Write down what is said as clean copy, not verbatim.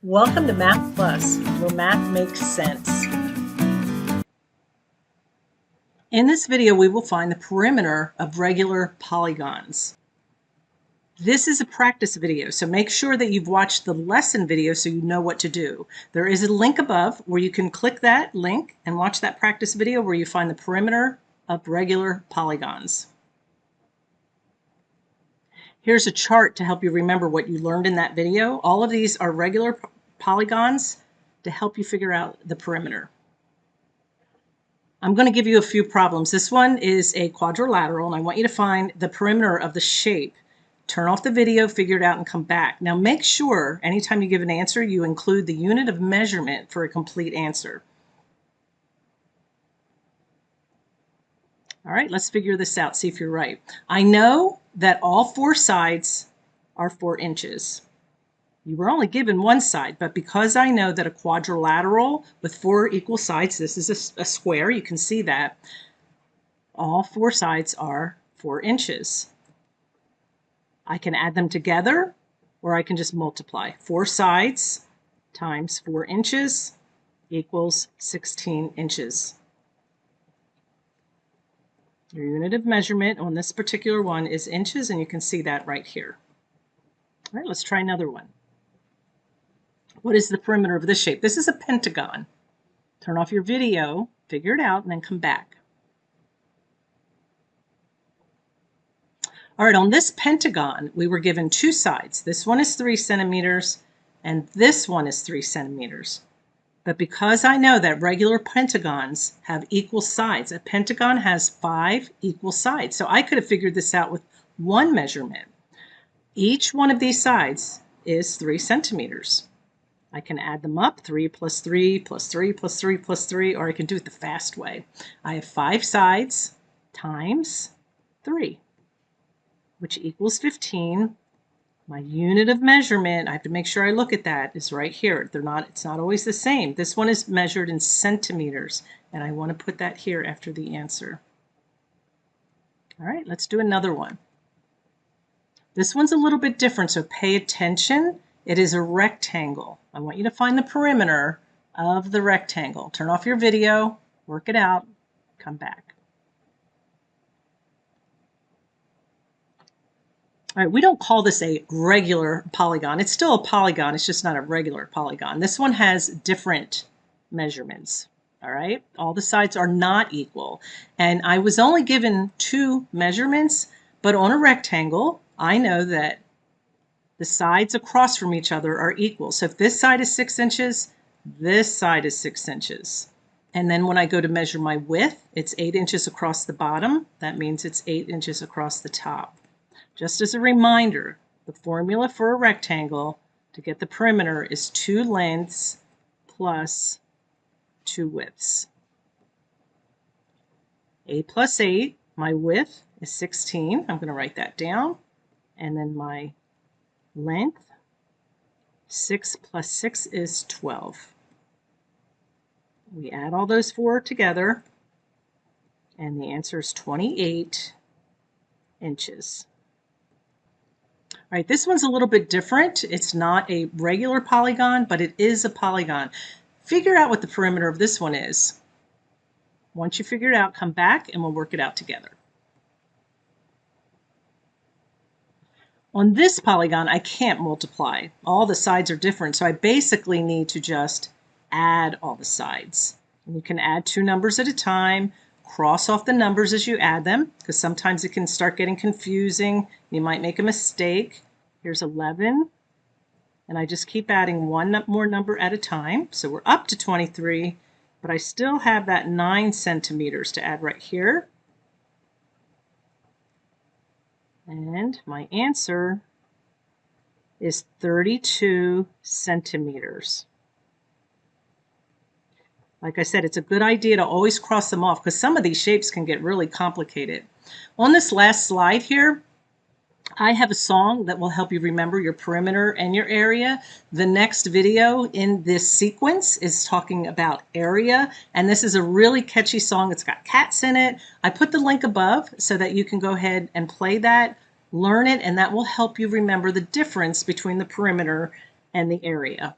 Welcome to Math Plus, where math makes sense. In this video, we will find the perimeter of regular polygons. This is a practice video, so make sure that you've watched the lesson video so you know what to do. There is a link above where you can click that link and watch that practice video where you find the perimeter of regular polygons. Here's a chart to help you remember what you learned in that video. All of these are regular polygons to help you figure out the perimeter. I'm going to give you a few problems. This one is a quadrilateral, and I want you to find the perimeter of the shape. Turn off the video, figure it out, and come back. Now make sure anytime you give an answer, you include the unit of measurement for a complete answer. All right, let's figure this out, see if you're right. I know that all four sides are 4 inches. You were only given one side, but because I know that a quadrilateral with 4 equal sides, this is a square, you can see that, all 4 sides are 4 inches. I can add them together, or I can just multiply. 4 sides times 4 inches equals 16 inches. Your unit of measurement on this particular one is inches, and you can see that right here. All right, let's try another one. What is the perimeter of this shape? This is a pentagon. Turn off your video, figure it out, and then come back. All right, on this pentagon, we were given 2 sides. This one is 3 centimeters, and this one is 3 centimeters. But because I know that regular pentagons have equal sides, a pentagon has 5 equal sides. So I could have figured this out with one measurement. Each one of these sides is 3 centimeters. I can add them up, 3 plus 3 plus 3 plus 3 plus 3, or I can do it the fast way. I have 5 sides times 3, which equals 15. My unit of measurement, I have to make sure I look at that, is right here. It's not always the same. This one is measured in centimeters, and I want to put that here after the answer. All right, let's do another one. This one's a little bit different, so pay attention. It is a rectangle. I want you to find the perimeter of the rectangle. Turn off your video, work it out, come back. All right, we don't call this a regular polygon. It's still a polygon, it's just not a regular polygon. This one has different measurements, all right? All the sides are not equal. And I was only given 2 measurements, but on a rectangle, I know that the sides across from each other are equal. So if this side is 6 inches, this side is 6 inches. And then when I go to measure my width, it's 8 inches across the bottom. That means it's 8 inches across the top. Just as a reminder, the formula for a rectangle to get the perimeter is 2 lengths plus 2 widths. 8 plus 8, my width is 16. I'm going to write that down. And then my length, 6 plus 6 is 12. We add all those 4 together, and the answer is 28 inches. All right, this one's a little bit different. It's not a regular polygon, but it is a polygon. Figure out what the perimeter of this one is. Once you figure it out, come back and we'll work it out together. On this polygon, I can't multiply. All the sides are different, so I basically need to just add all the sides. And you can add 2 numbers at a time. Cross off the numbers as you add them, because sometimes it can start getting confusing. You might make a mistake. Here's 11, and I just keep adding 1 more number at a time. So we're up to 23, but I still have that 9 centimeters to add right here. And my answer is 32 centimeters. Like I said, it's a good idea to always cross them off because some of these shapes can get really complicated. On this last slide here, I have a song that will help you remember your perimeter and your area. The next video in this sequence is talking about area, and this is a really catchy song. It's got cats in it. I put the link above so that you can go ahead and play that, learn it, and that will help you remember the difference between the perimeter and the area.